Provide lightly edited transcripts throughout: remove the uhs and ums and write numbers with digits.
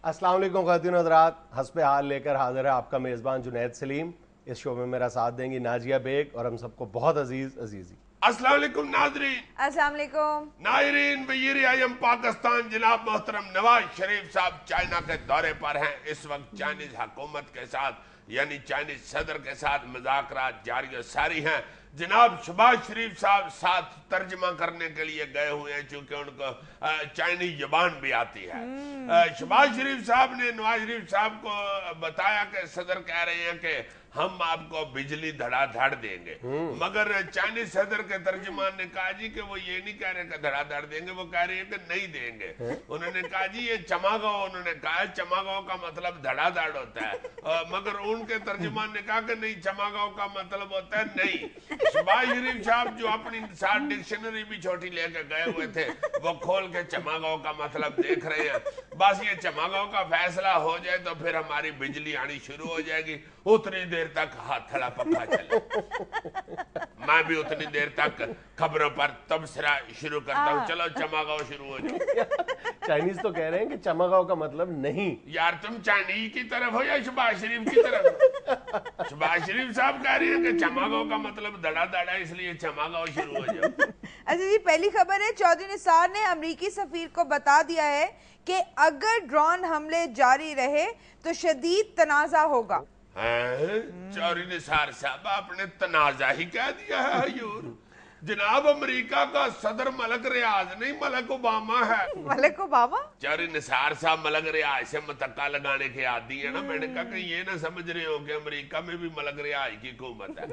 अस्सलाम वालेकुम ख़वातीन और हज़रात, हस्ब हाल लेकर हाजिर है आपका मेज़बान जुनैद सलीम। इस शो में मेरा साथ देंगी नाजिया बेग और हम सबको बहुत अजीजी। अस्सलाम वालेकुम नाज़रीन, अस्सलाम वालेकुम नायरीन वज़ीर आज़म पाकिस्तान जनाब मोहतरम नवाज शरीफ साहब चाइना के दौरे पर हैं। इस वक्त चाइनीज हुकूमत के साथ यानी चाइनीज सदर के साथ मुज़ाकरात जारी सारी हैं। जनाब शहबाज शरीफ साहब साथ तर्जमा करने के लिए गए हुए हैं, चूंकि उनको चाइनीज ज़बान भी आती है। शहबाज शरीफ साहब ने नवाज शरीफ साहब को बताया कि सदर कह रहे हैं कि हम आपको बिजली धड़ाधड़ देंगे, मगर चाइनीज सदर के तर्जुमान ने कहा जी कि वो ये नहीं कह रहे कि धड़ाधड़ देंगे, वो कह रहे हैं कि नहीं देंगे। उन्होंने कहा जी ये चमागांव, उन्होंने कहा चमागांव का मतलब धड़ाधड़ होता है, मगर उनके तर्जुमान ने कहा कि नहीं, चमागांव का मतलब होता है नहीं। शहबाज शरीफ साहब जो अपनी साथ डिक्शनरी भी छोटी लेके गए हुए थे, वो खोल के चमागांव का मतलब देख रहे हैं। बस ये चमागांव का फैसला हो जाए तो फिर हमारी बिजली आनी शुरू हो जाएगी। उतनी देर तक हाथड़ा पक्का चले, मैं भी उतनी देर तक खबरों पर तबसरा शुरू करता हूँ। चलो चमागांव शुरू हो जाओ। चाइनीज तो कह रहे हैं कि चमागांव का मतलब नहीं। यार तुम चाइनीज की तरफ हो या शहबाज शरीफ की तरफ? शहबाज शरीफ साहब कह रहे हैं कि चमागांव का मतलब धड़ाधड़ है, इसलिए चमागांव शुरू हो जाओ। अच्छा जी, पहली खबर है, चौधरी निसार ने अमरीकी सफीर को बता दिया है कि अगर ड्रोन हमले जारी रहे तो शदीद तनाज़ा होगा। चौधरी निसार साहब आपने तनाजा ही कह दिया है हजूर। जनाब अमेरिका का सदर मलक रियाज नहीं, मलक ओबामा है। मलक ओबामा? चौधरी निसार साहब मलक रियाज से मतक्का लगाने के आदी है ना। मैंने कहा कि ये ना समझ रहे हो कि अमेरिका में भी मलक रियाज की हुकूमत है।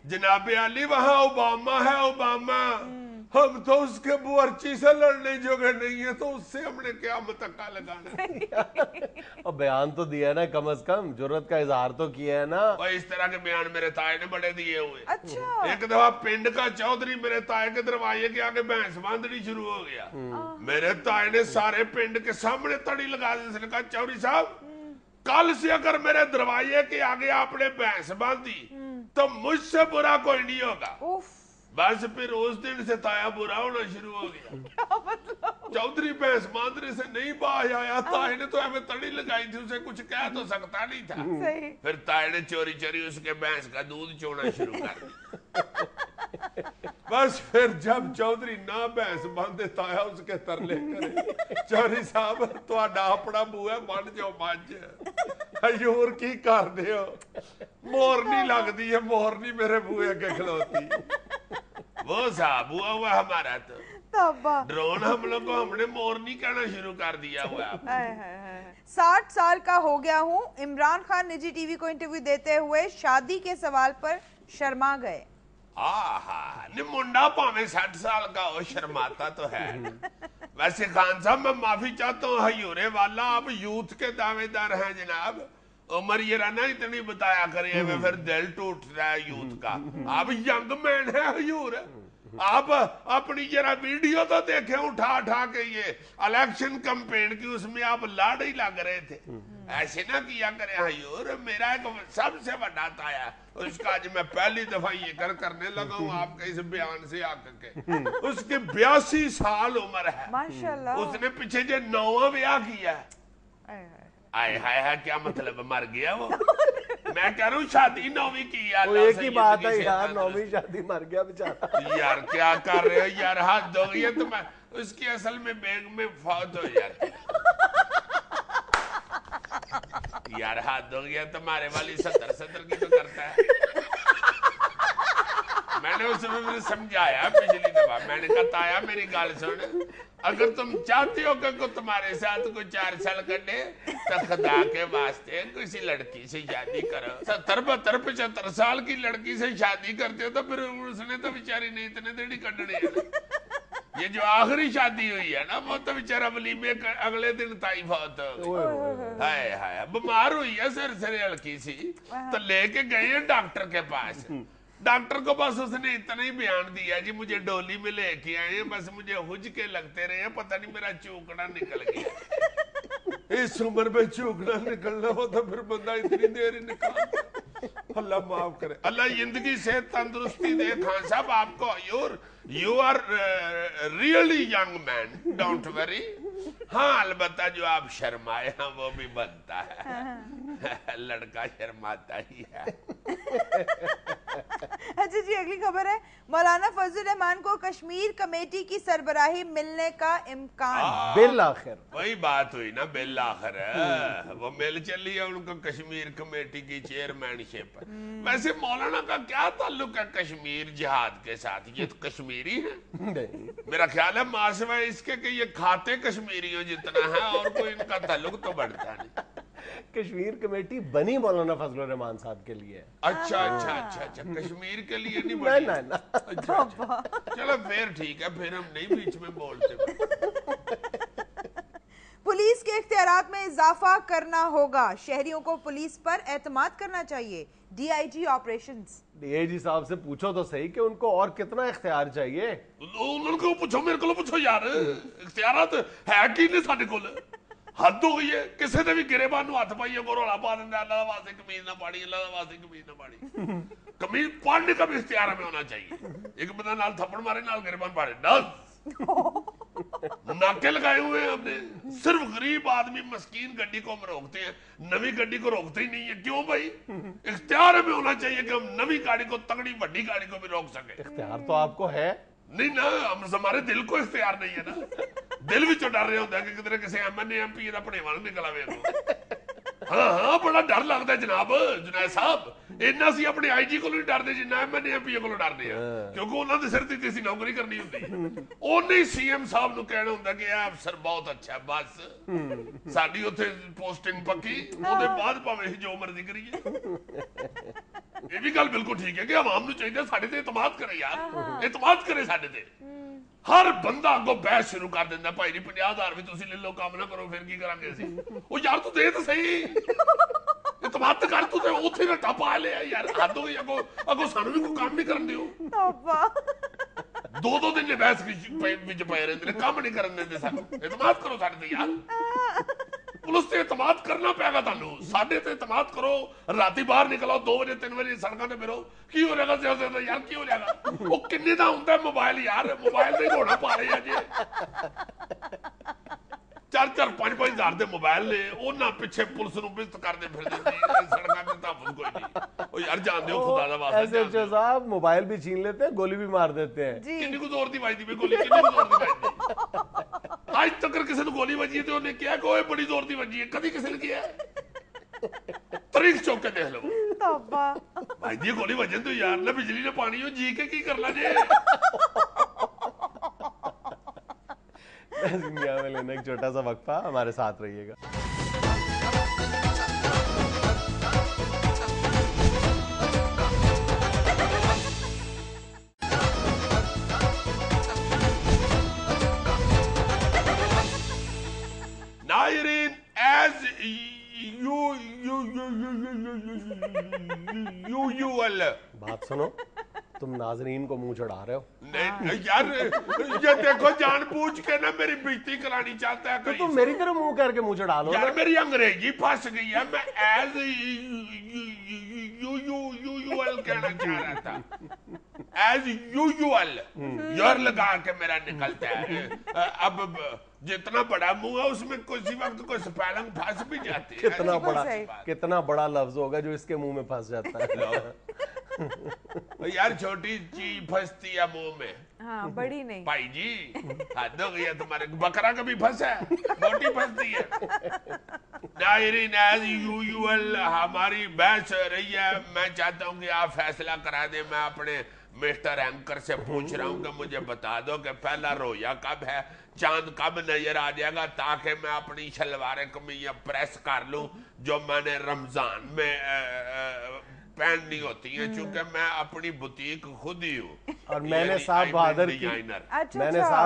जनाब अली वहाँ ओबामा है, ओबामा। हम तो उसके बुअर्ची से लड़ने जोगे नहीं है, तो उससे हमने क्या मतक्का लगाना। और बयान तो दिया है ना, कम से कम जुर्रत का इजहार तो किया है ना। और इस तरह के बयान मेरे ताए ने बड़े दिए हुए। अच्छा। एक दफा पिंड का चौधरी मेरे ताए के दरवाजे के आगे भैंस बांधनी शुरू हो गया। मेरे ताए ने सारे पिंड के सामने तड़ी लगा दी। उसने कहा चौधरी साहब, कल से अगर मेरे दरवाजे के आगे आपने भैंस बांधी तो मुझसे बुरा कोई नहीं होगा। बस फिर उस दिन से ताया बुरा होना शुरू हो गया। क्या मतलब? चौधरी भैंस बांधने से नहीं बाज आया। ताए ने तो हमें तड़ी लगाई थी, उसे कुछ कह तो सकता नहीं था। सही। फिर ताए ने चोरी चोरी उसके भैंस का दूध चोना शुरू कर दिया। बस फिर जब चौधरी ना भैंस बांधे ताया उसके तरले करे, चौधरी साहब तुहाडा अपना बूआ बन जाओ मज। हजूर की कर दे हो, मोरनी लगती है, मोरनी मेरे बूए के खिलौती। वो साहब हुआ हुआ हमारा तो ड्रोन हमलों को हमने मोरनी कहना शुरू कर दिया हुआ। 60 साल का हो गया हूँ, इमरान खान निजी टीवी को इंटरव्यू देते हुए शादी के सवाल पर शर्मा गए। मुंडा भावे 60 साल का हो, शर्माता तो है। वैसे खान साहब मैं माफी चाहता हूँ हजूरे वाला, आप यूथ के दावेदार हैं जनाब। उम्र ये रहना इतनी बताया करे, फिर दिल टूट रहा है यूथ का। आप यंग मैन है हजूर, आप अपनी जरा वीडियो तो देखे उठा उठा के ये इलेक्शन कैंपेन की, उसमें आप लाड़ ही लग रहे थे। ऐसे ना किया करे हजूर। मेरा एक सबसे बड़ा ताया, उसका आज मैं पहली दफा ये करने लगा हूँ आपके इस बयान से आकर के। उसकी 82 साल उम्र है माशाल्लाह। उसने पीछे जो 9वां ब्याह किया है। आए हाय हाय, क्या मतलब मर गया वो? मैं कह रहा हूँ शादी 9वीं की यार। एक ही बात है यार, 9वीं शादी, मर गया बेचारा। यार क्या कर रहे हो यार, हाथ धो गई तो मैं उसकी असल में बैग में फौत हो जाती यार। हाथ धो गया तुम्हारे वाली 70 की तो करता है। मैंने उसमें समझाया पिछली दफा, मैंने कहा ताया मेरी गाल सुन, अगर तुम चाहते हो कि तुम्हारे साथ कोई 4 साल कटे तो खुदा के वास्ते किसी लड़की से शादी करो। 70, 72, 75 साल की लड़की से शादी करते हो तो फिर उसने तो बेचारी ने इतने दिन ही कटने। ये जो आखिरी शादी हुई है ना, वो तो बेचारा वलीमे अगले दिन ताई फौत हो गई। हाय हाय, बीमार हुई है सिर हल्की सी, तो लेके गए हैं डॉक्टर के पास। डॉक्टर को बस उसने इतना ही बयान दिया जी, मुझे डोली में लेके आए हैं, बस मुझे हुज के लगते रहे, पता नहीं मेरा चूकड़ा निकल गया। इस उम्र में चूकड़ा निकलना हो तो फिर बंदा इतनी देर ही निकाल। अल्लाह माफ करे, अल्लाह जिंदगी से तंदुरुस्ती दे खान साहब आपको। You are really young man, don't worry. हाँ अलबत्ता जो आप शर्माए हैं वो भी बनता है। लड़का शर्माता ही है। अच्छा जी, अगली खबर है, मौलाना फजल रहमान को कश्मीर कमेटी की सरबराही मिलने का इम्कान। बिल आखिर वही बात हुई ना, बिल आखिर वो मिल चली है उनको कश्मीर कमेटी की चेयरमैनशिप। वैसे मौलाना का क्या ताल्लुक है कश्मीर जिहाद के साथ? ये तो कश्मीरी है। नहीं, मेरा ख्याल है मासवा इसके कि ये खाते कश्मीरियों जितना है और कोई इनका ताल्लुक तो बढ़ता नहीं। कश्मीर कमेटी बनी मौलाना फजल रहमान साहब के लिए। अच्छा अच्छा अच्छा अच्छा, कश्मीर के लिए नहीं ना बनी। ना ना, अच्छा, अच्छा। चलो फिर ठीक है, फिर हम नहीं बीच में बोलते। पुलिस के इख्तियारात में इजाफा करना होगा, शहरियों को पुलिस पर एतमाद करना चाहिए। DIG operations. डीआईजी साहब से पूछो तो सही कि उनको और कितना इख्तियार चाहिए। उनको पूछो, मेरे को पूछो यार, इख्तियारात है कि नहीं साडे कोल? हद हो गई है, किसी ने भी गिरेबान नूं हथ पाइए को रौला पा दिंदा, अल्लाह वास्ते कमीज ना पाड़ी, अल्लाह वास्ते कमीज ना पाड़ी। कमीज पाड़ने का भी इख्तियार हमें होना चाहिए। एक बंदा नाल थप्पड़ मारे, नाल गिरेबान पाड़े, नाके लगाए हुए हैं हमने। सिर्फ गरीब आदमी मस्कीन गड्डी को हम रोकते हैं, नवी गड्डी को रोकते ही नहीं है। क्यों भाई? इख्तियार हमें होना चाहिए कि हम नवी गाड़ी को, तगड़ी बड़ी गाड़ी को भी रोक सके। इख्तियार तो आपको है नहीं ना, हम हमारे दिल को इख्तियार नहीं है ना। दिल भी डर रहे होता है कि किधर किसी एमएनए एमपी का भनेवा निकला वे। हाँ हाँ, बड़ा डर लगता है जनाब जुनैद साहब। इन्ना सी अपने आईजी को नहीं डरते जिन्ना एमएनए एमपी को डरते हैं, क्योंकि उन्होंने सिर ते सी नौकरी करनी होती। उन्हें सीएम साहब नु कहना होता कि यह अफसर बहुत अच्छा है, बस साडी उत्थे पोस्टिंग पक्की, ਉਹਦੇ ਬਾਅਦ ਭਾਵੇਂ ਜੋ ਮਰਜ਼ੀ करिए। ये भी गल बिल्कुल ठीक है कि आवाम ਨੂੰ ਚਾਹੀਦਾ ਸਾਡੇ ਤੇ ਇਤਮਾਦ ਕਰੇ ਯਾਰ, ਇਤਮਾਦ ਕਰੇ ਸਾਡੇ ਤੇ। हर बंदा अगो बहस शुरू कर देंदा, भाई जी 50,000 भी तुसी ले लो, काम ना करो, फिर की करांगे असीं? ओ यार तू दे तो सही, इतमाद कर, तू ते उत्थे रट्टा पा लिया यार, हद हो गई। अगो सानू भी कोई काम नहीं करन दियो। दो दिन बहस विच पए रहिंदे ने, काम नहीं करन दिंदे सानू। इतमाद करो साडे ते यार, पुलिस ते इतमाद करना पेगा तानू, साडे ते इतमाद करो। राती बाहर निकलो 2 बजे 3 बजे सड़कों ते फिरो, की हो जाएगा यार, की हो जाएगा? वो किन्ने दा हुंदा है मोबाइल यार, मोबाइल ते घोड़ा पा रहे जे 4-4 5-5 हज़ार दे मोबाइल ने, उन्हां पिछे पुलिस नूं बिस्त करदे फिरदे ने सड़कां ते तहफ़्फ़ुज़ कोई नहीं। ओ यार जान दियो खुदा दा वास्ता, एसएचओ साहब मोबाइल भी छीन लेते हैं, गोली भी मार देते हैं। किन्नी को जोर दी वजदी वे गोली, किन्नी को जोर दी वजदी? आज तक किसी ने गोली वजी है तो उन्हें क्या कोई बड़ी जोर दी वजी है? कभी किसी ने किया? तारीख चौक के देख लो भाई जी, गोली वजन तो यार ना बिजली ना पानी हो, जी के की करना जे? दुनिया में लेना एक छोटा सा वक्फा, हमारे साथ रहिएगा। नायरीन, as usual, बात सुनो, तुम नाजरीन को मुंह चढ़ा रहे हो। नहीं यार, ये देखो जानबूझ के ना मेरी बेइज्जती करानी चाहता है। तो तुम मेरी तरह मुंह करके मुंह चढ़ा लो यार, मेरी अंग्रेजी फंस गई है। मैं as usual कहना चाह रहा था, as usual यार लगा के मेरा निकलता है। अब जितना बड़ा मुंह है उसमें किसी वक्त कोई स्पेलिंग फंस भी जाती है। कितना बड़ा लफ्ज होगा जो इसके मुंह में फंस जाता है। यार छोटी चीज फंसती है मुंह में, हाँ, बड़ी नहीं। भाई जी हद हो गई है तुम्हारे, बकरा कभी फंसा है? बोटी फंसती है। नायरीन, एज यूजुअल हमारी बहस रही है। मैं चाहता हूं कि आप फैसला करा दें। मैं अपने मिस्टर एंकर से पूछ रहा हूं कि मुझे बता दो कि पहला रोया कब है, चांद कब नजर आ जाएगा, ताकि मैं अपनी शलवार कमीज प्रेस कर लूं जो मैंने रमजान में पहननी होती है, चूंकि मैं अपनी बुटीक खुद ही हूँ। और मैंने साहब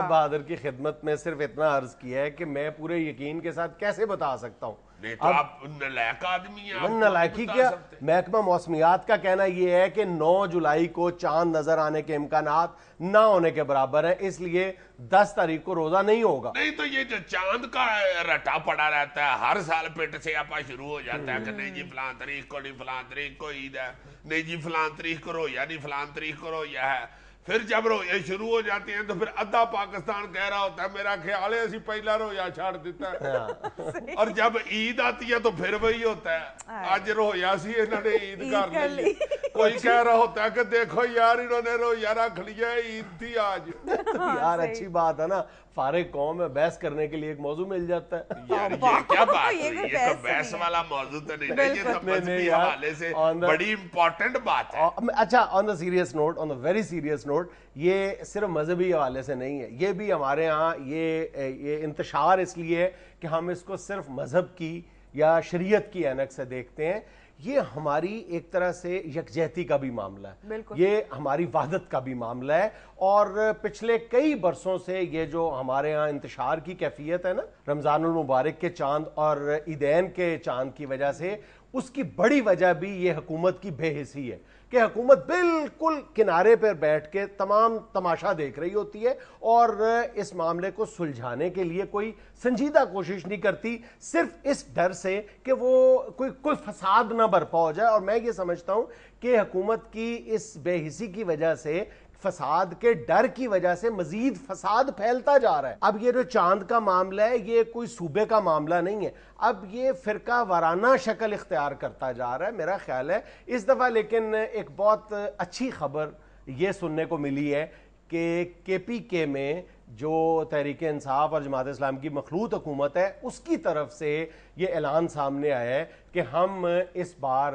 बहादुर की खिदमत में सिर्फ इतना अर्ज किया है कि मैं पूरे यकीन के साथ कैसे बता सकता हूँ। नहीं तो आप नलायक आदमी हैं। नलायकी क्या, महकमा मौसमियात का कहना यह है कि 9 जुलाई को चांद नजर आने के इम्कानात ना होने के बराबर है, इसलिए 10 तारीख को रोजा नहीं होगा। नहीं तो ये जो चांद का रटा पड़ा रहता है, हर साल पेट से आपा शुरू हो जाता है कि नहीं जी फलां तारीख को, नहीं फलां तारीख को ईद है, नहीं जी फलां तारीख को रोया, नहीं फलां तारीख को रोया है। پھر جب روزے شروع ہو جاتے ہیں تو پھر ادھا پاکستان کہہ رہا ہوتا ہے میرا خیال ہے اسی پہلا روزہ چھاڑ دیتا ہے، اور جب عید آتی ہے تو پھر وہی ہوتا ہے آج روزہ سی انہوں نے عید کر لی، کوئی کہہ رہا ہوتا ہے کہ دیکھو یار انہوں نے روزہ رکھ لیا عید تھی آج۔ یار اچھی بات ہے نا، فارغ قوم ہے، بحث کرنے کے لیے ایک موضوع مل جاتا ہے۔ یار یہ کیا بات ہوئی، یہ تو بحث والا موضوع تو نہیں ہے، یہ تو مذہبی حوالے سے بڑی امپورٹنٹ بات ہے۔ اچھا on the serious note, on the very serious note, یہ صرف مذہبی حوالے سے نہیں ہے، یہ بھی ہمارے ہاں یہ انتشار اس لیے کہ ہم اس کو صرف مذہب کی یا شریعت کی عینک سے دیکھتے ہیں، یہ ہماری ایک طرح سے یکجہتی کا بھی معاملہ ہے، یہ ہماری وحدت کا بھی معاملہ ہے، اور پچھلے کئی برسوں سے یہ جو ہمارے ہاں انتشار کی کیفیت ہے نا رمضان المبارک کے چاند اور عیدین کے چاند کی وجہ سے، اس کی بڑی وجہ بھی یہ حکومت کی بے حسی ہے کہ حکومت بالکل کنارے پر بیٹھ کے تمام تماشا دیکھ رہی ہوتی ہے اور اس معاملے کو سلجھانے کے لیے کوئی سنجیدہ کوشش نہیں کرتی، صرف اس ڈر سے کہ وہ کوئی فساد نہ برپا ہو جائے۔ اور میں یہ سمجھتا ہوں کہ حکومت کی اس بے حسی کی وجہ سے، فساد کے ڈر کی وجہ سے مزید فساد پھیلتا جا رہا ہے۔ اب یہ جو چاند کا معاملہ ہے یہ کوئی صوبے کا معاملہ نہیں ہے، اب یہ فرقہ وارانہ شکل اختیار کرتا جا رہا ہے میرا خیال ہے اس دفعہ۔ لیکن ایک بہت اچھی خبر یہ سننے کو ملی ہے کہ کے پی کے میں جو تحریک انصاف اور جماعت اسلام کی مخلوط حکومت ہے اس کی طرف سے یہ اعلان سامنے آیا ہے کہ ہم اس بار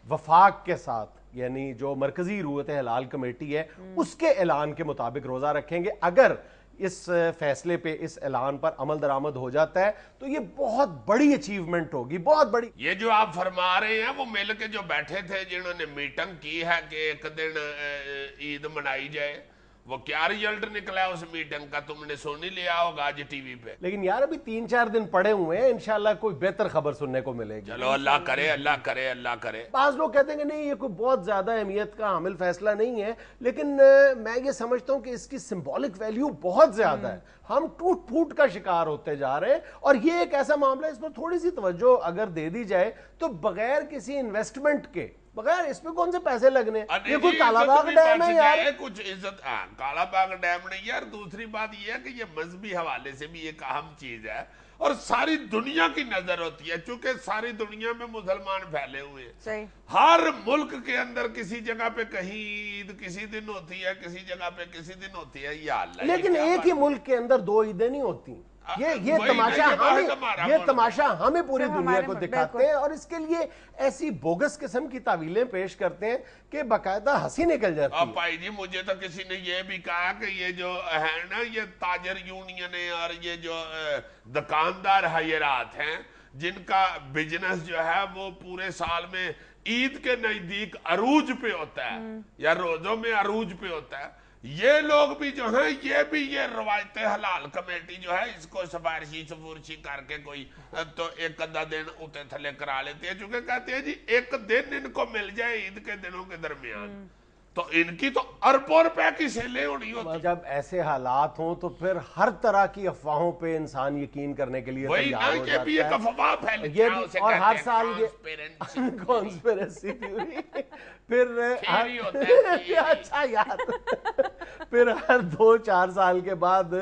وفاق کے ساتھ، یعنی جو مرکزی رویت ہلال کمیٹی ہے اس کے اعلان کے مطابق روزہ رکھیں گے۔ اگر اس فیصلے پہ، اس اعلان پر عمل درآمد ہو جاتا ہے تو یہ بہت بڑی اچیومنٹ ہوگی، بہت بڑی۔ یہ جو آپ فرما رہے ہیں وہ مل کے جو بیٹھے تھے جنہوں نے میٹنگ کی ہے کہ ایک دن عید منائی جائے، وہ کیا ریزلٹ نکلا ہے اس میٹنگ کا؟ تم نے سن ہی لیا ہوگا آج ٹی وی پہ۔ لیکن یار ابھی 3-4 دن پڑے ہوئے ہیں، انشاءاللہ کوئی بہتر خبر سننے کو ملے گی۔ چلو اللہ کرے، اللہ کرے، اللہ کرے۔ بعض لوگ کہتے ہیں کہ نہیں یہ کوئی بہت زیادہ اہمیت کا حامل فیصلہ نہیں ہے، لیکن میں یہ سمجھتا ہوں کہ اس کی سمبولک ویلیو بہت زیادہ ہے۔ ہم ٹوٹ پھوٹ کا شکار ہوتے جا رہے ہیں، اور یہ ایک ایسا معاملہ ہے اس پر تھوڑی سی توجہ اگر دے دی جائے تو بغیر کسی انویسٹمنٹ کے، بغیر اس پہ کون سے پیسے لگنے، یہ کوئی کالا باغ ڈیم ہے یار، کچھ عزت، کالا باغ ڈیم نہیں یار۔ دوسری بات یہ ہے کہ یہ مذہبی حوالے سے بھی ایک اہم چیز ہے اور ساری دنیا کی نظر ہوتی ہے، چونکہ ساری دنیا میں مسلمان پھیلے ہوئے ہیں، ہر ملک کے اندر کسی جگہ پہ کہیں عید کسی دن ہوتی ہے، کسی جگہ پہ کسی دن ہوتی ہے، یا اللہ۔ لیکن ایک ہی ملک کے اندر 2 عیدیں نہیں ہوتی، یہ تماشا ہمیں پوری دنیا کو دکھاتے ہیں اور اس کے لیے ایسی بوگس قسم کی تعویلیں پیش کرتے ہیں کہ باقاعدہ ہنسی نکل جاتی ہے۔ بھائی جی مجھے تو کسی نے یہ بھی کہا کہ یہ جو ہے نا یہ تاجر یونین اور یہ جو دکاندار حیرات ہیں جن کا بزنس جو ہے وہ پورے سال میں عید کے نزدیک عروج پہ ہوتا ہے یا روزوں میں عروج پہ ہوتا ہے، یہ لوگ بھی جو ہیں یہ روایت حلال کمیٹی جو ہے اس کو سفارشی سفورشی کر کے کوئی تو ایک ادھا دن اتے تھلے کرا لیتے ہیں، چونکہ کہتے ہیں جی ایک دن ان کو مل جائے عید کے دنوں کے درمیان تو ان کی تو اربوں روپے کی سیلیں ہونی ہوتی۔ جب ایسے حالات ہوں تو پھر ہر طرح کی افواہوں پہ انسان یقین کرنے کے لیے تیار ہو جاتا ہے، اور ہر سال یہ کانسپیریسی تھیوری، پھر اچھا یار پھر ہر 2-4 سال کے بعد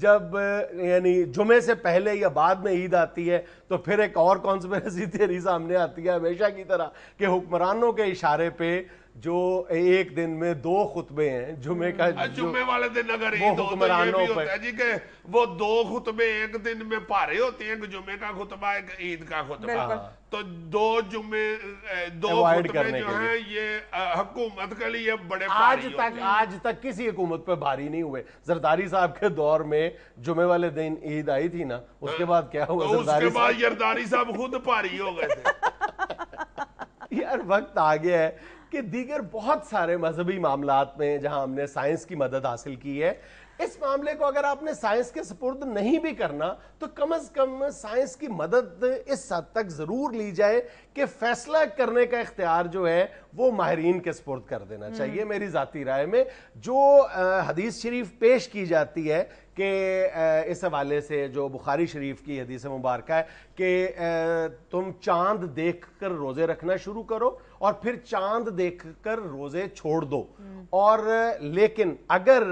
جب یعنی جمعے سے پہلے یا بعد میں عید آتی ہے تو پھر ایک اور کانسپیریسی تھیوری سامنے آتی ہے ہمیشہ کی طرح کہ حکمرانوں کے اشارے پہ جو ایک دن میں 2 خطبے ہیں، جمعے کا جمعے والے دن اگر عید ہو تو یہ بھی ہوتا ہے جی کہ وہ 2 خطبے ایک دن میں پارے ہوتے ہیں، ایک جمعے کا خطبہ ایک عید کا خطبہ، تو 2 خطبے جو ہیں یہ حکومت کے لیے بڑے بھاری ہوتے ہیں۔ آج تک کسی حکومت پہ بھاری نہیں ہوئے۔ زرداری صاحب کے دور میں جمعے والے دن عید آئی تھی نا، اس کے بعد کیا ہوا؟ اس کے بعد زرداری صاحب خود بھاری ہو گئے تھے۔ یار وقت آ گیا ہے کہ دیگر بہت سارے مذہبی معاملات میں جہاں ہم نے سائنس کی مدد حاصل کی ہے، اس معاملے کو اگر آپ نے سائنس کے سپرد نہیں بھی کرنا تو کم از کم سائنس کی مدد اس حد تک ضرور لی جائے کہ فیصلہ کرنے کا اختیار جو ہے وہ ماہرین کے سپرد کر دینا چاہیے۔ میری ذاتی رائے میں جو حدیث شریف پیش کی جاتی ہے کہ اس حوالے سے جو بخاری شریف کی حدیث مبارکہ ہے کہ تم چاند دیکھ کر روزے رکھنا شروع کرو اور پھر چاند دیکھ کر روزے چھوڑ دو. اور لیکن اگر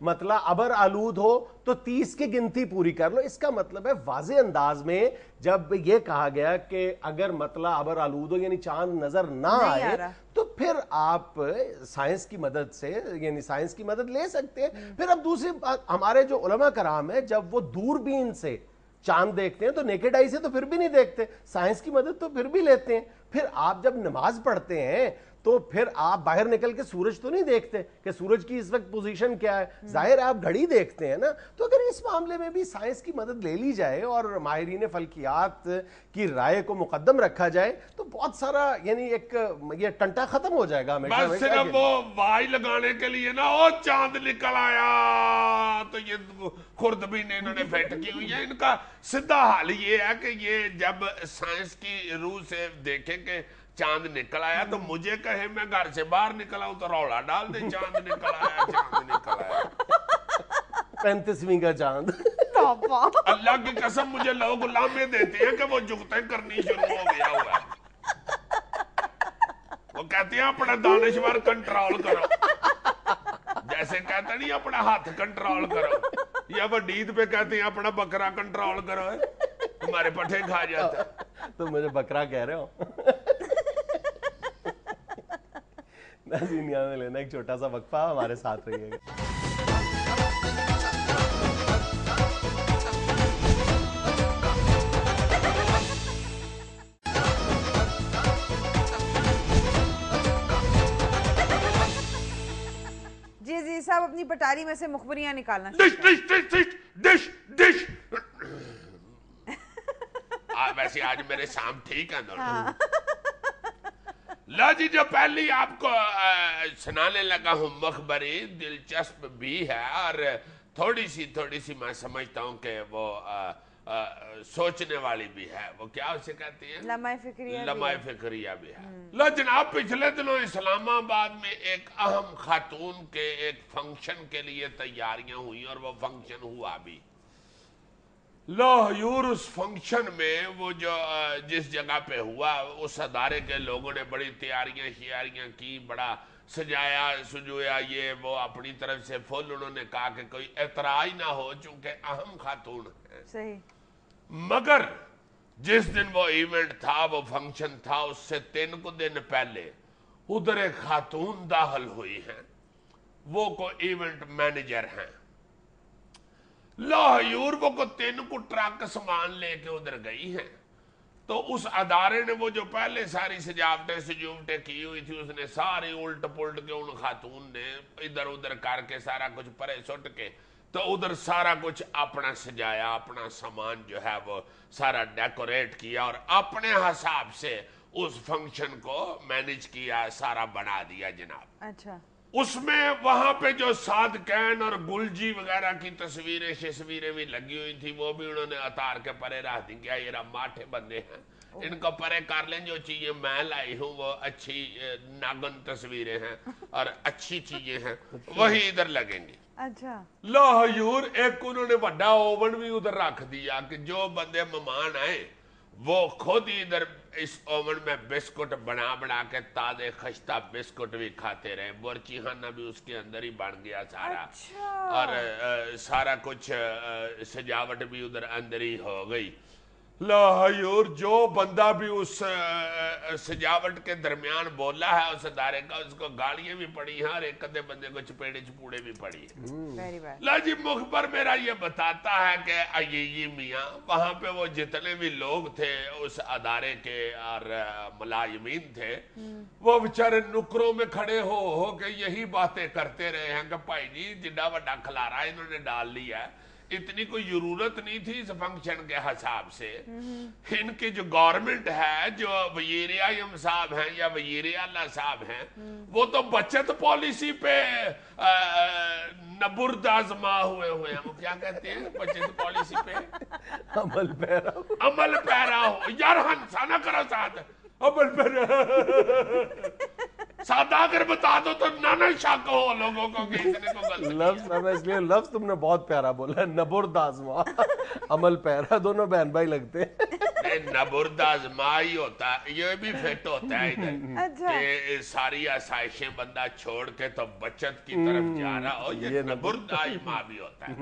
مطلع ابر آلود ہو تو 30 کی گنتی پوری کر لو. اس کا مطلب ہے واضح انداز میں جب یہ کہا گیا کہ اگر مطلع ابر آلود ہو یعنی چاند نظر نہ آئے تو پھر آپ سائنس کی مدد سے یعنی سائنس کی مدد لے سکتے ہیں. پھر اب دوسری بات, ہمارے جو علماء کرام ہیں جب وہ دوربین سے چاند دیکھتے ہیں تو نیکڈ آئی سے تو پھر بھی نہیں دیکھتے, سائنس کی مدد تو پھر بھی لیتے ہیں. پھر آپ جب نماز پڑھتے ہیں تو پھر آپ باہر نکل کے سورج تو نہیں دیکھتے کہ سورج کی اس وقت پوزیشن کیا ہے, ظاہر آپ گھڑی دیکھتے ہیں نا. تو اگر اس معاملے میں بھی سائنس کی مدد لے لی جائے اور ماہرین فلکیات کی رائے کو مقدم رکھا جائے تو بہت سارا یعنی ایک یہ ٹنٹا ختم ہو جائے گا. بس صرف وہ وائی لگانے کے لیے نا او چاند نکل آیا تو یہ خوردبین انہوں نے فیٹ کی ہوئی ہے. ان کا سیدھا حال یہ ہے کہ یہ جب سائنس کی روح سے دیکھیں کہ چاند نکل آیا تو مجھے کہے میں گھر سے باہر نکلا ہوں تو رولا ڈال دے چاند نکل آیا چاند نکل آیا. 35ویں کا چاند. اللہ کی قسم مجھے لوگ غلامے دیتے ہیں کہ وہ جگتیں کرنی شروع ہو گیا ہوا ہے. وہ کہتے ہیں اپنا دانشور کنٹرول کرو, جیسے کہتے نہیں اپنا ہاتھ کنٹرول کرو, یا وہ ڈید پہ کہتے ہیں اپنا بکرا کنٹرول کرو, تمہارے پٹھے کھا جاتا ہے. تو مجھے بکرا کہہ رہے ہو. ناظرین یہاں میں لینا ایک چھوٹا سا وقفہ, ہمارے ساتھ رہیے گا. جی عزیز صاحب اپنی پٹاری میں سے مخبریاں نکالنا. Dish dish dish dish dish. ویسے آج میرے شام ٹھیک ہے نا. لا جی جو پہلی آپ کو سنانے لگا ہوں مخبری دلچسپ بھی ہے اور تھوڑی سی میں سمجھتا ہوں کہ وہ سوچنے والی بھی ہے. وہ کیا اسے کہتی ہیں, لمحہ فکریہ بھی ہے. لا جناب پچھلے دنوں اسلام آباد میں ایک اہم خاتون کے ایک فنکشن کے لیے تیاریاں ہوئی اور وہ فنکشن ہوا بھی. لاہور اس فنکشن میں وہ جو جس جگہ پہ ہوا اس ادارے کے لوگوں نے بڑی تیاریاں کی, بڑا سجایا سجویا, یہ وہ اپنی طرف سے فل انہوں نے کہا کہ کوئی اعتراض نہ ہو چونکہ اہم خاتون ہے. صحیح. مگر جس دن وہ ایونٹ تھا وہ فنکشن تھا اس سے 3 دن پہلے ادھر ایک خاتون داخل ہوئی ہیں, وہ کو ایونٹ مینیجر ہیں. لاہور وہ کو 3 ٹرک سامان لے کے ادھر گئی ہیں. تو اس ادارے نے وہ جو پہلے ساری سجاوٹیں کی ہوئی تھی اس نے ساری الٹ پلٹ کے ان خاتون نے ادھر ادھر کر کے سارا کچھ پرے سٹ کے تو ادھر سارا کچھ اپنا سجایا, اپنا سامان جو ہے وہ سارا ڈیکوریٹ کیا اور اپنے حساب سے اس فنکشن کو مینیج کیا, سارا بنا دیا جناب. اچھا. اس میں وہاں پہ جو صادقین اور گلجی وغیرہ کی تصویریں بھی لگی ہوئی تھی, وہ بھی انہوں نے اتار کے پرے رکھ دی. کیا یہ ماٹھے بندے ہیں, ان کو پرے کر لیں, جو چیزیں میں لائی ہوں وہ اچھی ناگن تصویریں ہیں اور اچھی چیزیں ہیں وہی ادھر لگیں گی. اچھا. لاہور ایک انہوں نے بڑا اوون بھی ادھر رکھ دیا کہ جو بندے مہمان آئے وہ خود ہی ادھر اس اوون میں بسکٹ بنا کے تازے خشتہ بسکٹ بھی کھاتے رہے. بورچی خانہ بھی اس کے اندر ہی بن گیا سارا. اور سارا کچھ سجاوٹ بھی ادھر اندر ہی ہو گئی. لاہور جو بندہ بھی اس سجاوٹ کے درمیان بولا ہے اس ادارے کا, اس کو گالیاں بھی پڑی ہیں اور ایک ادھے بندے کو چپیڑے چپوڑے بھی پڑی ہیں. لا جی مخبر میرا یہ بتاتا ہے کہ عیی میاں وہاں پہ وہ جتنے بھی لوگ تھے اس ادارے کے اور ملازمین تھے وہ بیچارے نکروں میں کھڑے ہو کے یہی باتیں کرتے رہے ہیں کہ بھائی جی جڈا وڈا کھلارا انہوں نے ڈال لیا ہے, اتنی کوئی ضرورت نہیں تھی اس فنکشن کے حساب سے. ان کی جو گورنمنٹ ہے, جو وزیر اعظم صاحب ہیں یا وزیر اعلیٰ صاحب ہیں, وہ تو بچت پالیسی پہ نبرد آزما ہوئے ہیں. وہ کیا کہتے ہیں بچت پالیسی پہ عمل پیرا ہو. یار ہنسا نہ کرو ساتھ, عمل پیرا سادہ اگر بتا دو تو نہ شک ہو لوگوں کو کہ اتنے کو غلط لفظ اس لیے لفظ تم نے بہت پیارا بولا, نبرد آزما عمل پیرا, دونوں بہن بھائی لگتے ہیں. ये नबुर्द आजमाई होता है, ये भी फिट होता है इधर अच्छा। कि सारी आसाइशें बंदा छोड़ के तो बचत की तरफ जा रहा हो, ये नबुर्द आजमा भी होता है।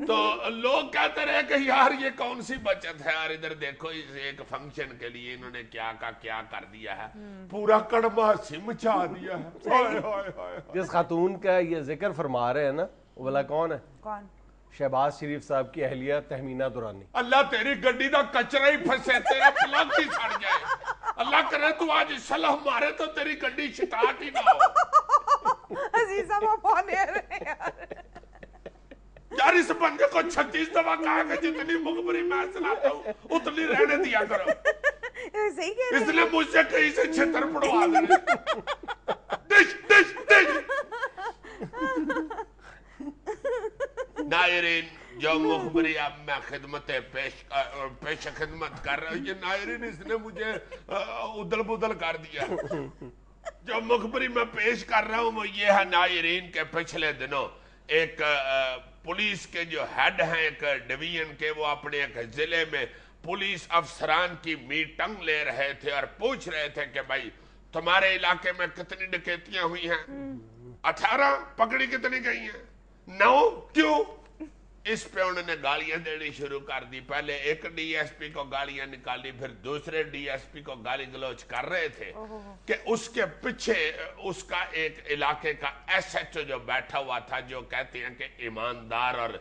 तो लोग कहते रहे कि यार ये कौन सी बचत है यार, इधर देखो इस एक फंक्शन के लिए इन्होंने क्या का क्या कर दिया है, पूरा कड़मा सिमचा दिया है। हाय हाय हाय। जिस खातून का ये जिक्र फरमा रहे हैं ना, वो वाला कौन है? कौन? शहबाज शरीफ साहब की अहलिया तहमीना दुरानी। अल्लाह तेरी गड्डी दा कचरा ही फंसे, तेरा प्लग ही सड़ जाए, अल्लाह करे तू आज सलाह मारे तो तेरी गड्डी स्टार्ट ही ना हो। अजीजा फोन यार इस बंदे को 36 दफा कहा कि जितनी मुखबरी मैं सुनाता हूँ उतनी रहने दिया करो। सही कह रहे हैं। इसलिए मुझसे कहीं से छितर पड़वा दे। डिश डिश डिश। नायरीन, जो मुखबरी अब मैं पेश खिदमत कर रहा हूँ, ये नायरीन इसने मुझे उदल बुदल कर दिया। जो मुखबरी मैं पेश कर रहा हूँ वो ये है नायरीन के पिछले दिनों एक पुलिस के जो हेड हैं एक डिवीजन के, वो अपने एक जिले में पुलिस अफसरान की मीटिंग ले रहे थे और पूछ रहे थे कि भाई तुम्हारे इलाके में कितनी डकैतियां हुई हैं? 18। पकड़ी कितनी गई हैं? 9। क्यों? इस पे उन्होंने गालियां देनी शुरू कर दी। पहले एक डीएसपी को गालियां निकाली, फिर दूसरे डीएसपी को गाली गलौज कर रहे थे कि उसके पीछे उसका एक इलाके का एसएचओ जो बैठा हुआ था, जो कहते हैं कि ईमानदार और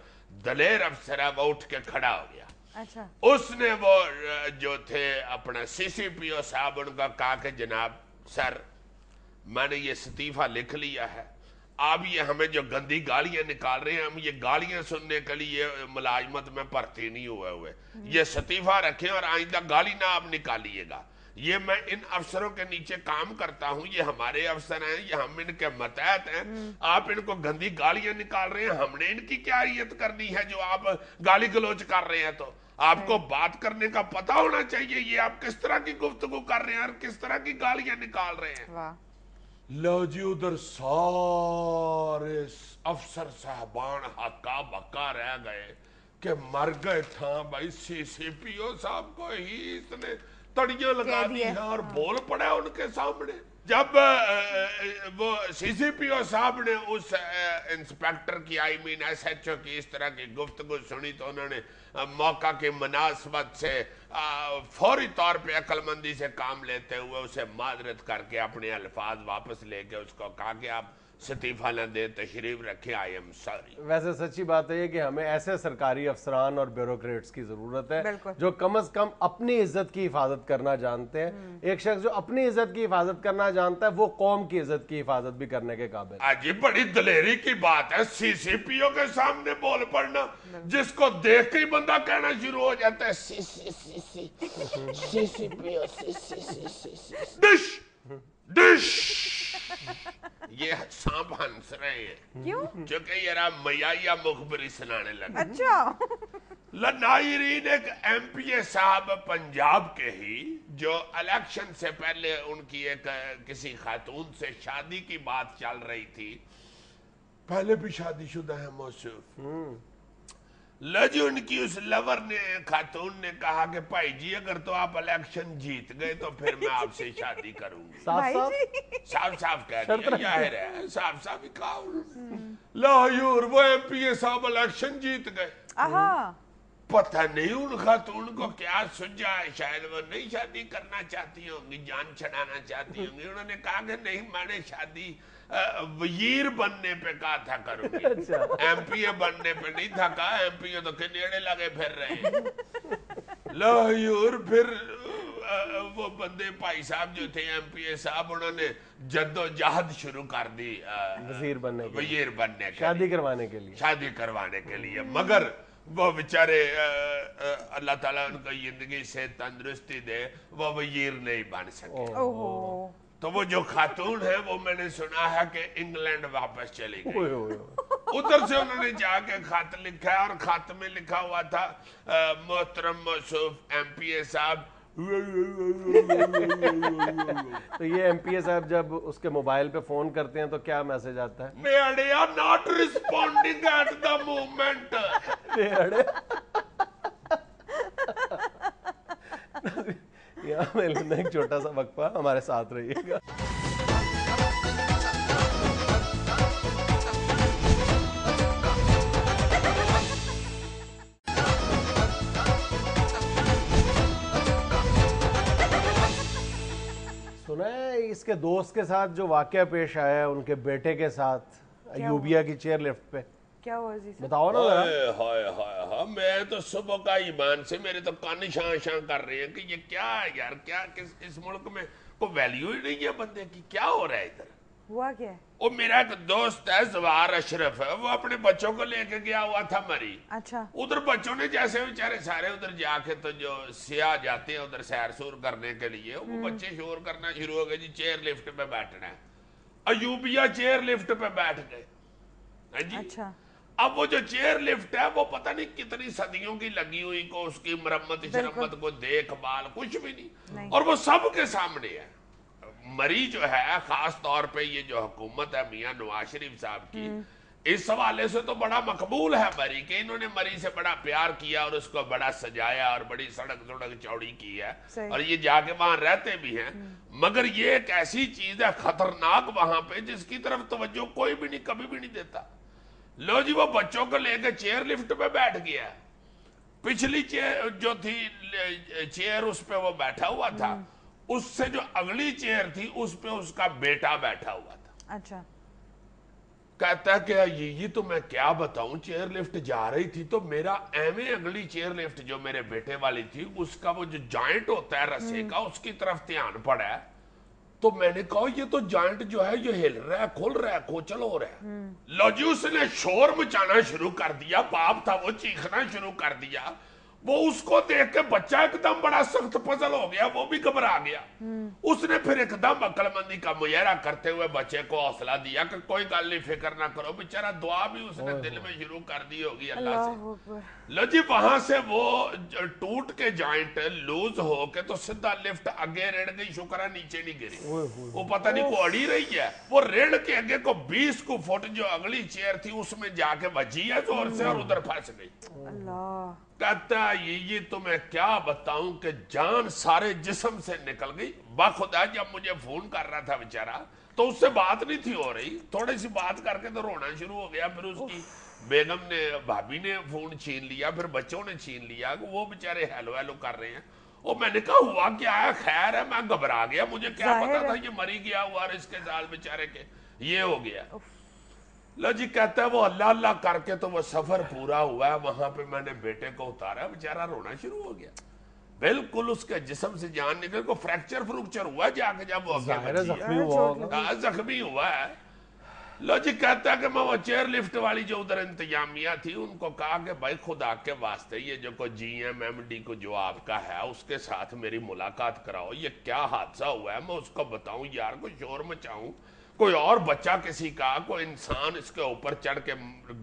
दलेर अफसर है, वो उठ के खड़ा हो गया। अच्छा। उसने वो जो थे अपना सीसीपीओ साहब, उनका कहा कि जनाब सर मैंने ये इस्तीफा लिख लिया है, आप ये हमें जो गंदी गालियां निकाल रहे हैं, हम ये गालियां सुनने के लिए मुलाजमत में भर्ती नहीं हुए हुए, ये इस्तीफा रखें और आइंदा गाली ना आप निकालिएगा। ये मैं इन अफसरों के नीचे काम करता हूं, ये हमारे अफसर हैं, ये हम इनके मतहत हैं, आप इनको गंदी गालियां निकाल रहे हैं, हमने इनकी क्या इज्जत करनी है जो आप गाली गलोच कर रहे हैं? तो आपको बात करने का पता होना चाहिए, ये आप किस तरह की गुफ्तगू कर रहे हैं और किस तरह की गालियां निकाल रहे हैं। वाह। लो जी, उधर सारे अफसर साहबान हक्का बक्का रह गए कि मर गए था भाई, सीसीपीओ साहब को ही इसने तड़ियां लगा दी हैं और बोल पड़ा उनके सामने। जब वो सीसीपीओ साहब ने उस इंस्पेक्टर की एसएचओ की इस तरह की गुफ्तगू सुनी तो उन्होंने मौका की मुनासबत से फौरी तौर पे अक्लमंदी से काम लेते हुए उसे माजरत करके अपने अल्फाज वापस लेके उसको कहा कि आप इस्तीफा न दे, तशरीफ रखे, आई एम सॉरी। वैसे सच्ची बात है कि हमें ऐसे सरकारी अफसरान और ब्यूरोक्रेट्स की जरूरत है जो कम से कम अपनी इज्जत की हिफाजत करना जानते हैं। एक शख्स जो अपनी इज्जत की हिफाजत करना जानता है वो कौम की इज्जत की हिफाजत भी करने के काबिल। आज ये बड़ी दलेरी की बात है सीसीपीओ के सामने बोल पड़ना, जिसको देख के ही बंदा कहना शुरू हो जाता है सीसीपीओ डिश डिश। ये सांप हंस रहे हैं। क्यों? क्योंकि यार मैया मुखबरी सुनाने लगे। अच्छा। नायरीन, एक एमपीए साहब पंजाब के ही, जो इलेक्शन से पहले उनकी एक किसी खातून से शादी की बात चल रही थी, पहले भी शादीशुदा है मौसूफ। लजी उनकी उस लवर ने, खातून ने कहा कि भाई जी अगर तो आप इलेक्शन जीत गए तो फिर मैं आपसे शादी करूंगी। साफ साफ कह दिया, जाहिर है साफ साफ ही कहा उन्होंने। लाहौर वो एमपीए साहब इलेक्शन जीत गए। पता नहीं उन खातून को क्या सुझा है, शायद वो नहीं शादी करना चाहती होंगी, जान छड़ाना चाहती होंगी। उन्होंने कहा कि नहीं, मैंने शादी वजीर बनने पे कहा था करूंगी। अच्छा। एमपीए बनने पे नहीं था कहा, एमपीए तो किनेड़े लगे फिर रहे। लाहौर फिर वो बंदे भाई साहब जो थे एमपीए साहब, उन्होंने जद्दोजहद शुरू कर दी वजीर बनने शादी करवाने के लिए। मगर वो बेचारे अल्लाह ताला उनको जिंदगी से तंदुरुस्ती दे, वो वजीर नहीं बन सके। तो वो जो खातून है वो मैंने सुना है कि इंग्लैंड वापस चली गई। उधर से उन्होंने जाके खत लिखा है और खत में लिखा हुआ था मोहतरम मौसूफ एमपीए साहब। तो ये एमपीए साहब जब उसके मोबाइल पे फोन करते हैं तो क्या मैसेज आता है? They are not responding at the moment. ہمیں لینا ایک چھوٹا سا وقفہ, ہمارے ساتھ رہیے گا. سنا ہے اس کے دوست کے ساتھ جو واقعہ پیش آیا ہے ان کے بیٹے کے ساتھ ایوبیا کی چیئر لفٹ پہ, کیا ہوا عزیز؟ بتاؤ نا ذرا. ہائے میں تو صبح کا ایمان سے میرے تو کان شاں کر رہے ہیں کہ یہ کیا ہے یار, کیا اس ملک میں کوئی ویلیو ہی نہیں ہے بندے کی, کیا ہو رہا ہے ادھر؟ ہوا کیا ہے؟ وہ میرا ایک دوست ہے زوار اشرف ہے, وہ اپنے بچوں کو لے کے گیا ہوا تھا مری. اچھا. ادھر بچوں نے جیسے بیچارے سارے ادھر جا کے, تو جو سیاح جاتے ہیں ادھر سیر سور کرنے کے لیے, وہ بچے شور کرنا شروع ہو گئے جی چیئر لفٹ پہ بیٹھنا ہے. ایوبیا چیئر لفٹ پہ بیٹھ گئے. اچھا. اب وہ جو چیئر لفٹ ہے وہ پتہ نہیں کتنی صدیوں کی لگی ہوئی, کو اس کی مرمت شرمت کو دیکھ بھال کچھ بھی نہیں, اور وہ سب کے سامنے ہے. مری جو ہے خاص طور پہ یہ جو حکومت ہے میاں نواز شریف صاحب کی, اس حوالے سے تو بڑا مقبول ہے مری, کہ انہوں نے مری سے بڑا پیار کیا اور اس کو بڑا سجایا اور بڑی سڑک چوڑی کی ہے, اور یہ جا کے وہاں رہتے بھی ہیں. مگر یہ ایک ایسی چیز ہے خطرناک وہاں پہ جس کی طرف توجہ کوئی بھی نہیں, کبھی بھی نہیں دیتا. لو جی وہ بچوں کو لے کے چیئر لفٹ پہ بیٹھ گیا. پچھلی چیئر جو تھی چیئر اس پہ وہ بیٹھا ہوا تھا, اس سے جو اگلی چیئر تھی اس پہ اس کا بیٹا بیٹھا ہوا تھا. اچھا. کہتا ہے کہ یہ تو میں کیا بتاؤں, چیئر لفٹ جا رہی تھی تو میرا ایویں اگلی چیئر لفٹ جو میرے بیٹے والی تھی اس کا وہ جو جوائنٹ ہوتا ہے رسے کا, اس کی طرف دھیان پڑا ہے. تو میں نے کہا یہ تو جوائنٹ جو ہے یہ ہل رہا ہے, کھل رہا ہے, کھوچل ہو رہا ہے. لو جی اس نے شور مچانا شروع کر دیا, باپ تھا وہ چیخنا شروع کر دیا. وہ اس کو دیکھ کے بچہ ایک دم بڑا سخت پزل ہو گیا, وہ بھی گھبرا گیا. اس نے پھر ایک دم عقل مندی کا مظاہرہ کرتے ہوئے بچے کو حوصلہ دیا کہ کوئی گل نہیں, فکر نہ کرو. بیچارہ دعا بھی اس نے دل میں شروع کر دی ہوگی اللہ سے. لو جی وہاں سے وہ ٹوٹ کے جوائنٹ لوز ہو کے تو سدھا لفٹ اگے ریڑ گئی, شکر ہے نیچے نہیں گری. وہ پتہ نہیں کو اڑی رہی ہے, وہ ریڑ کے اگے کو 20 کو فٹ جو اگلی چیئر تھی اس میں جا کے بجی ہے زور سے, اور ادھر پھنس گئی. اللہ. کہتا ہے یہ تو میں کیا بتاؤں کہ جان سارے جسم سے نکل گئی. باخدا جب مجھے فون کر رہا تھا بیچارہ تو اس سے بات نہیں تھی ہو رہی, تھوڑی سی بات کر کے تو رونا شروع ہو گیا. پھر اس کی بیگم نے, بھابی نے فون چھین لیا, پھر بچوں نے چھین لیا, وہ بیچارے ہیلو ہیلو کر رہے ہیں. اور میں نے کہا ہوا کیا ہے, خیر ہے, میں گھبرا گیا, مجھے کیا پتا تھا یہ مری گیا ہوا, اور اس کے سال بیچارے کے یہ ہو گیا. لو جی کہتا ہے وہ اللہ اللہ کر کے تو وہ سفر پورا ہوا ہے. وہاں پہ میں نے بیٹے کو اتارا, بیچارہ رونا شروع ہو گیا. بالکل اس کے جسم سے جان نکل کو فریکچر ہوا جا کے, جب وہ زخمی ہوا ہے. لو جی کہتا ہے کہ میں وہ چیئر لفٹ والی جو ادھر انتظامیہ تھی ان کو کہا کہ بھائی خدا کے واسطے یہ جو کوئی جی ایم ایم ڈی کو جو آپ کا ہے اس کے ساتھ میری ملاقات کراؤ, یہ کیا حادثہ ہوا ہے, میں اس کو بتاؤں یار, کوئی شور مچاؤں, کوئی اور بچہ کسی کا, کوئی انسان اس کے اوپر چڑھ کے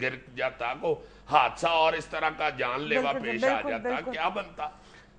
گر جاتا, کوئی حادثہ اور اس طرح کا جان لیوا پیش آ جاتا, کیا بنتا.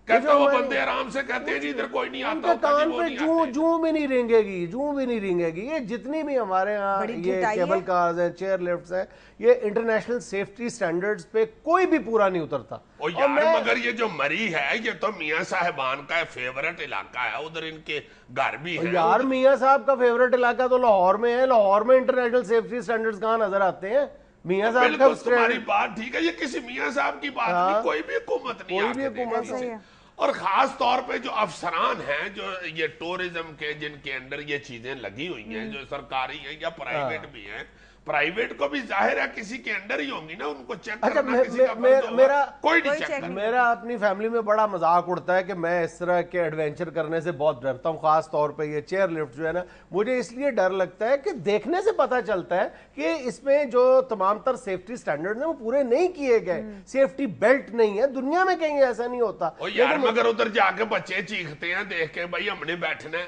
کہتا وہ بندے آرام سے کہتے ہیں جی ادھر کوئی نہیں آتا, کان پہ جوں بھی نہیں رینگے گی, جوں بھی نہیں رینگے گی. یہ جتنی بھی ہمارے ہاں یہ کیبل کارز ہیں, چیئر لفٹس ہیں, یہ انٹرنیشنل سیفٹی سٹینڈرڈز پہ کوئی بھی پورا نہیں اترتا. یار مگر یہ جو مری ہے یہ تو میاں صاحبان کا فیورٹ علاقہ ہے, ادھر ان کے گھر بھی ہے. یار میاں صاحب کا فیورٹ علاقہ تو لاہور میں ہے, لاہور میں انٹرنیشنل سیفٹی سٹینڈرڈز کہاں نظر آتے ہیں. میاں صاحب کا تمہاری بات ٹھیک ہے, یہ کسی میاں صاحب کی بات نہیں, کوئی بھی حکومت نہیں. اور خاص طور پہ جو افسران ہیں جو یہ ٹورزم کے جن کے اندر یہ چیزیں لگی ہوئی ہیں, جو سرکاری ہیں یا پرائیویٹ بھی ہیں, پرائیویٹ کو بھی ظاہر ہے کسی کے انڈر ہی ہوں گی نا, ان کو چیک کرنا کسی کا فرض ہوگا, کوئی نہیں چیک کرنا. میرا اپنی فیملی میں بڑا مذاق اڑتا ہے کہ میں اس طرح کے ایڈونچر کرنے سے بہت ڈرتا ہوں, خاص طور پہ یہ چیئر لفٹ جو ہے نا, مجھے اس لیے ڈر لگتا ہے کہ دیکھنے سے پتہ چلتا ہے کہ اس میں جو تمام تر سیفٹی سٹینڈرڈ ہیں وہ پورے نہیں کیے گئے, سیفٹی بیلٹ نہیں ہے, دنیا میں کہیں ایسا نہیں ہوتا. یار مگر ادھر جا کے بچے چیختے ہیں دیکھ کے بھائی ہم نے بیٹھنا ہے,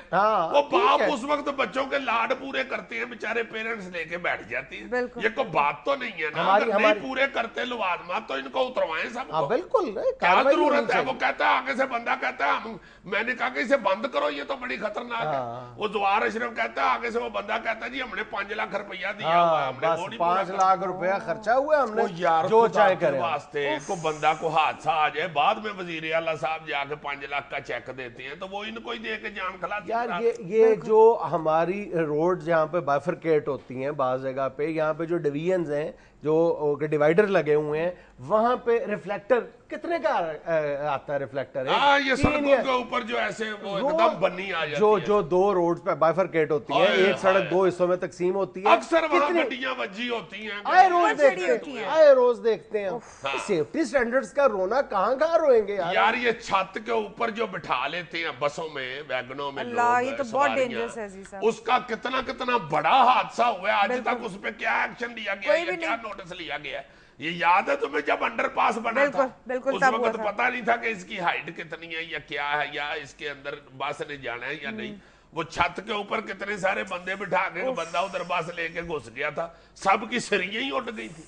وہ باپ اس وقت بچوں کے لاڈ پورے کرتے ہیں, بیچارے پیرنٹس لے کے بیٹھ جاتے जाती है। ये कोई बात तो नहीं है ना, अगर नहीं पूरे करते लवाजमात तो इनको उतरवाएं सबको। बिल्कुल, क्या जरूरत है? वो कहता है, आगे से बंदा कहता है, मैंने कहा कि इसे बंद करो, ये तो बड़ी खतरनाक है। वो जवार अशरफ कहता है, आगे से वो बंदा कहता है जी हमने 5 लाख रुपया दिया हुआ है, हमने 5 लाख रुपया खर्चा हुआ हमने, यार जो चाहे करें। वास्ते को बंदा को हादसा आ जाए, बाद में वजीर आला साहब जाके 5 लाख का चेक देते हैं, तो वो इनको ही दे के जान खिलाते हैं। यार ये जो हमारी रोड जहाँ पे बाइफरकेट होती हैं बाज़ जगह पे, यहाँ पे जो डिवीजन्स हैं, जो डिवाइडर लगे हुए हैं, वहां पे रिफ्लेक्टर कितने का आता है रिफ्लेक्टर है? ये सड़कों के ऊपर जो ऐसे वो एकदम बन्नी आ जाती है, जो 2 रोड पे बाइफरकेट होती है, एक सड़क 2 हिस्सों में तकसीम होती है, अक्सर वहां गड्डियां वजी होती हैं, आए रोज देखते हैं। सेफ्टी स्टैंडर्ड्स का रोना कहाँ रोएंगे यार। ये छत के ऊपर जो बिठा लेते हैं बसों में, वैगनों में, ये तो बहुत डेंजरस है जी साहब। उसका कितना बड़ा हादसा हुआ है, आज तक उस पर क्या एक्शन लिया गया, क्या नोटिस लिया गया? ये याद है तुम्हें जब अंडरपास बना था, उस वक्त पता नहीं था कि इसकी हाइट कितनी है या क्या है, या इसके अंदर बस ने जाना है या नहीं। वो छत के ऊपर कितने सारे बंदे बिठा के बंदा उधर बस लेके घुस गया था, सबकी सरियां ही उठ गई थी।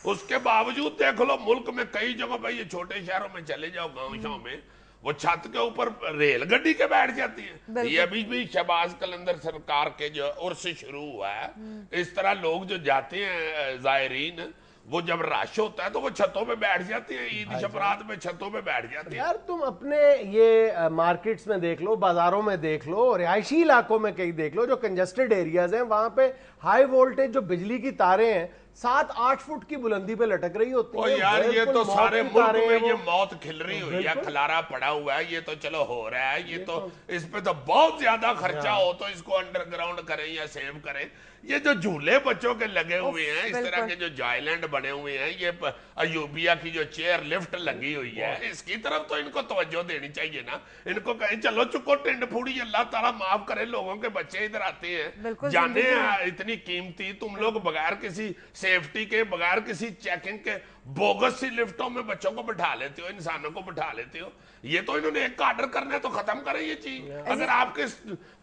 उसके बावजूद देख लो मुल्क में कई जगह पे, ये छोटे शहरों में चले जाओ, गाँव शाँव में, वो छत के ऊपर रेल गड्डी के बैठ जाती है। ये अभी भी शहबाज कलंदर सरकार के जो उर्स शुरू हुआ है, इस तरह लोग जो जाते हैं जायरीन, वो जब रश होता है तो वो छतों पे बैठ जाते हैं, ईद शबरात में छतों पे बैठ जाते हैं। यार तुम अपने ये मार्केट्स में देख लो, बाजारों में देख लो, रिहायशी इलाकों में कहीं देख लो, जो कंजेस्टेड एरियाज हैं, वहां पे हाई वोल्टेज जो बिजली की तारें हैं 7-8 फुट की बुलंदी पे लटक रही होती है। यार ये तो सारे मुल्क में ये मौत खिल रही हुई है, खलारा पड़ा हुआ है, ये तो चलो हो रहा है, ये तो इस पे तो बहुत ज्यादा खर्चा हो तो इसको अंडरग्राउंड करें या सेव करें। ये जो झूले बच्चों के लगे हुए हैं, इस तरह के जो जायलैंड बने हुए हैं, ये अयूबिया की जो चेयर लिफ्ट लगी हुई है, इसकी तरफ तो इनको तवज्जो देनी चाहिए ना। इनको कहें चलो चुको टिंड फूड़ी, अल्लाह ताला माफ करे, लोगों के बच्चे इधर आते हैं, जाने इतनी कीमती, तुम लोग बगैर किसी सेफ्टी के, बगैर किसी चेकिंग के बोगस सी लिफ्टों में बच्चों को बिठा लेते हो, इंसानों को बिठा लेते हो। ये तो इन्होंने एक का ऑर्डर करना है तो खत्म करें ये चीज। अगर आपके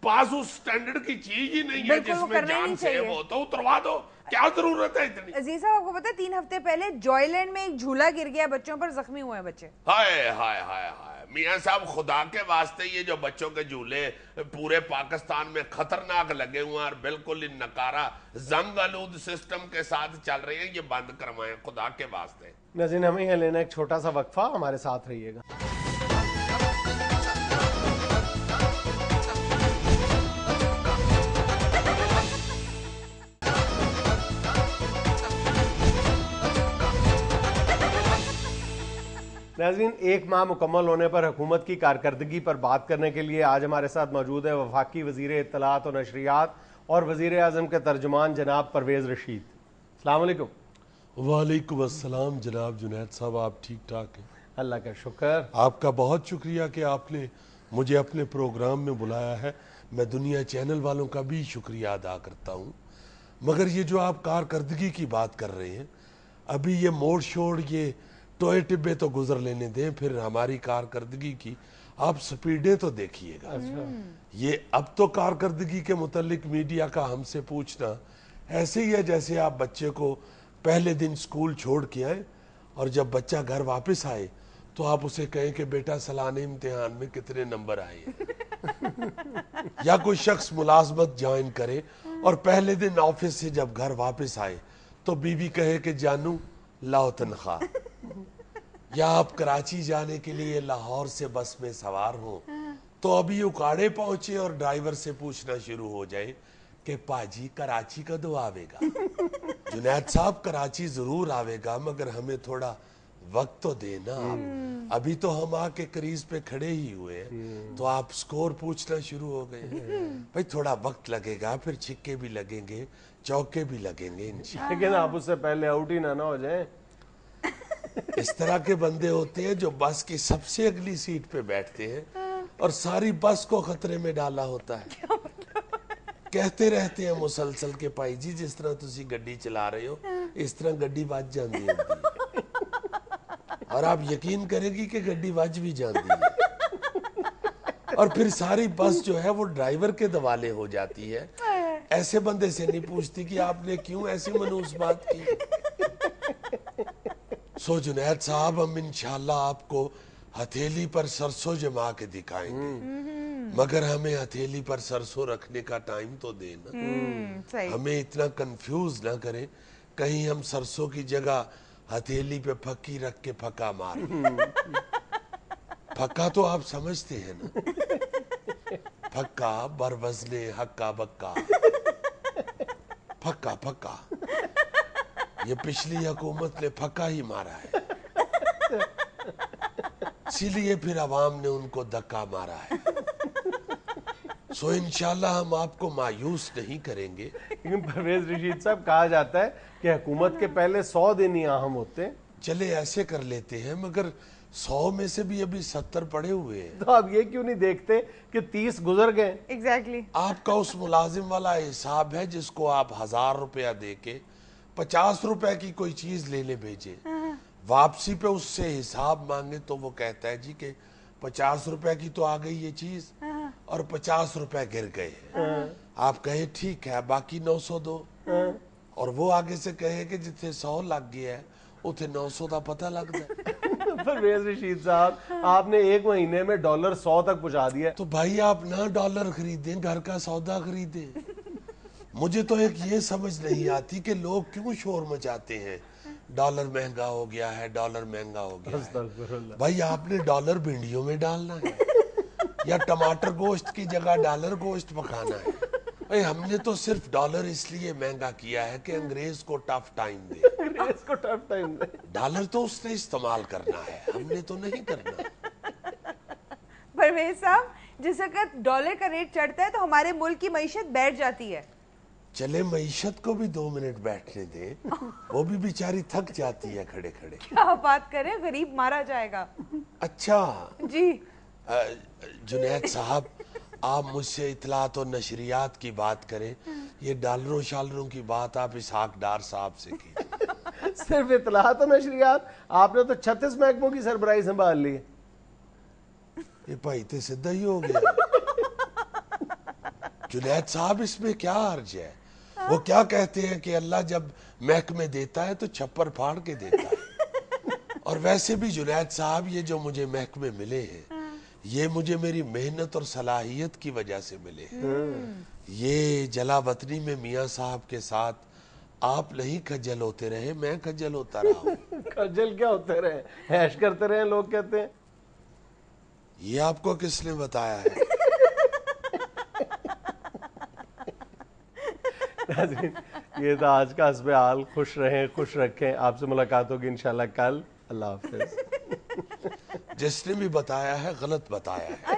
पास उस स्टैंडर्ड की चीज ही नहीं है जिसमें जान सेव हो तो उतरवा दो, क्या जरूरत है इतनी? अजीज साहब आपको पता है 3 हफ्ते पहले जॉयलैंड में एक झूला गिर गया, बच्चों पर जख्मी हुए हैं बच्चे। हाय हाय हाय हाय मियां साहब, खुदा के वास्ते ये जो बच्चों के झूले पूरे पाकिस्तान में खतरनाक लगे हुए हैं और बिल्कुल नकारा जंग आलूद सिस्टम के साथ चल रहे हैं, ये बंद करवाएं खुदा के वास्ते। नाज़रीन, हमें यहाँ लेना एक छोटा सा वक्फा, हमारे साथ रहिएगा। नाज़रीन, 1 माह मुकम्मल होने पर हुकूमत की कारकर्दगी पर बात करने के लिए आज हमारे साथ मौजूद है वफाकी वज़ीर इत्तलात और नशरियात और वज़ीर आज़म के तर्जुमान जनाब परवेज़ रशीद। अस्सलाम वालेकुम। वालेकुम अस्सलाम जनाब जुनैद साहब, आप ठीक ठाक हैं? अल्लाह का शुक्र। आपका बहुत शुक्रिया कि आपने मुझे अपने प्रोग्राम में बुलाया है। मैं दुनिया चैनल वालों का भी शुक्रिया अदा करता हूँ। मगर ये जो आप कारकर्दगी की बात कर रहे हैं, अभी ये मोड़ शोड़, ये टोए टिब्बे तो गुजर लेने दें, फिर हमारी कारकर्दगी की आप स्पीडें तो देखिएगा। ये अब तो कारकर्दगी के मुतालिक मीडिया का हमसे पूछना ऐसे ही है जैसे आप बच्चे को पहले दिन स्कूल छोड़ के आए और जब बच्चा घर वापस आए तो आप उसे कहें कि बेटा सालाने इम्तिहान में कितने नंबर आए। या कोई शख्स मुलाजमत ज्वाइन करे और पहले दिन ऑफिस से जब घर वापस आए तो बीवी कहे कि जानू लाओ तनख्वाह। या आप कराची जाने के लिए लाहौर से बस में सवार हो तो अभी उकाड़े पहुंचे और ड्राइवर से पूछना शुरू हो जाए कि पाजी कराची कदों आवेगा। जुनैद साहब, कराची जरूर आवेगा मगर हमें थोड़ा वक्त तो देना। अभी तो हम आके क्रीज पे खड़े ही हुए हैं तो आप स्कोर पूछना शुरू हो गए। भाई थोड़ा वक्त लगेगा, फिर छिक्के भी लगेंगे, चौके भी लगेंगे इंशाल्लाह। लेकिन आप उससे पहले आउट ही ना हो जाए। इस तरह के बंदे होते हैं जो बस की सबसे अगली सीट पे बैठते हैं और सारी बस को खतरे में डाला होता है। कहते रहते हैं मुसलसल के भाई जी जिस तरह तुसी गड्डी चला रहे हो इस तरह गड्डी वज जाती है। और आप यकीन करेंगी कि गड्डी वज भी जाती है और फिर सारी बस जो है वो ड्राइवर के दवाले हो जाती है। ایسے بندے سے نہیں پوچھتی کہ آپ نے کیوں ایسی منحوس بات کی. سو جنید صاحب ہم انشاءاللہ آپ کو ہتھیلی پر سرسوں جما کے دکھائیں گے, مگر ہمیں ہتھیلی پر سرسوں رکھنے کا ٹائم تو دینا. ہمیں اتنا کنفیوز نہ کریں کہیں ہم سرسوں کی جگہ ہتھیلی پہ پھکی رکھ کے پھکا مار لیں. پھکا تو آپ سمجھتے ہیں نا, پھکا بر وزن ہکا بکا, پھکا پھکا. یہ پچھلی حکومت نے پھکا ہی مارا ہے, اسی لیے پھر عوام نے ان کو دھکا مارا ہے. سو انشاءاللہ ہم آپ کو مایوس نہیں کریں گے. لیکن پرویز رشید صاحب کہا جاتا ہے کہ حکومت کے پہلے 100 دن ہی اہم ہوتے ہیں. چلے ایسے کر لیتے ہیں, مگر 100 میں سے بھی ابھی 70 پڑے ہوئے ہیں. تو آپ یہ کیوں نہیں دیکھتے کہ 30 گزر گئے؟ ایگزیکٹلی. آپ کا اس ملازم والا حساب ہے جس کو آپ 1000 روپیہ دے کے 50 روپے کی کوئی چیز لینے بھیجے, واپسی پہ اس سے حساب مانگے تو وہ کہتا ہے جی کہ 50 روپے کی تو آ گئی یہ چیز اور 50 روپے گر گئے. آپ کہیں ٹھیک ہے باقی 900 دو, اور وہ آگے سے کہے کہ جتنے 100 لگ گیا ہے اتنے 900 کا پتہ لگ جائے. پرویز رشید صاحب آپ نے ایک مہینے میں ڈالر 100 تک پہنچا دیا. تو بھائی آپ نہ ڈالر خریدیں, گھر کا سودا خریدیں. مجھے تو ایک یہ سمجھ نہیں آتی کہ لوگ کیوں شور مچاتے ہیں ڈالر مہنگا ہو گیا ہے, ڈالر مہنگا ہو گیا ہے. بھائی آپ نے ڈالر بھنڈیوں میں ڈالنا ہے یا ٹماٹر گوشت کی جگہ ڈالر گوشت پکانا ہے؟ بھائی ہم نے تو صرف ڈالر اس لیے مہنگا کیا ہے کہ انگریز کو ٹف ٹائم دے. انگریز کو ٹف ٹائم دے. ڈالر تو اس نے استعمال کرنا ہے, ہم نے تو نہیں کرنا. پرویز صاحب جس وقت ڈالر کا ریٹ چڑھتا ہے تو ہمارے ملک کی معیشت بیٹھ جاتی ہے. چلے معیشت کو بھی 2 منٹ بیٹھنے دیں, وہ بھی بیچاری تھک جاتی ہے کھڑے کھڑے. کیا بات کریں, غریب مارا جائے گا. اچھا جی جنید صاحب آپ مجھ سے اطلاعات و نشریات کی بات کریں, یہ ڈالروں شالروں کی بات آپ اسحاق ڈار صاحب سے کی. صرف اطلاعات و نشریات؟ آپ نے تو 36 محکموں کی سربراہی سنبھال لی. یہ بھائی تے سدھا ہی ہو گیا. جنید صاحب اس میں کیا حرج ہے؟ وہ کیا کہتے ہیں کہ اللہ جب محکمے دیتا ہے تو چھپر پھاڑ کے دیتا ہے. اور ویسے بھی جنید صاحب یہ جو مجھے محکمے ملے ہیں یہ مجھے میری محنت اور صلاحیت کی وجہ سے ملے ہیں. یہ جلا وطنی میں میاں صاحب کے ساتھ آپ نہیں کھجل ہوتے رہے, میں کھجل ہوتا رہا ہوں. کھجل کیا ہوتے رہے, عیش کرتے رہے لوگ کہتے ہیں. یہ آپ کو کس نے بتایا ہے؟ یہ تھا آج کا حسب حال. خوش رہیں, خوش رکھیں. آپ سے ملاقات ہوگی انشاءاللہ کل. اللہ حافظ. جس نے بھی بتایا ہے غلط بتایا ہے.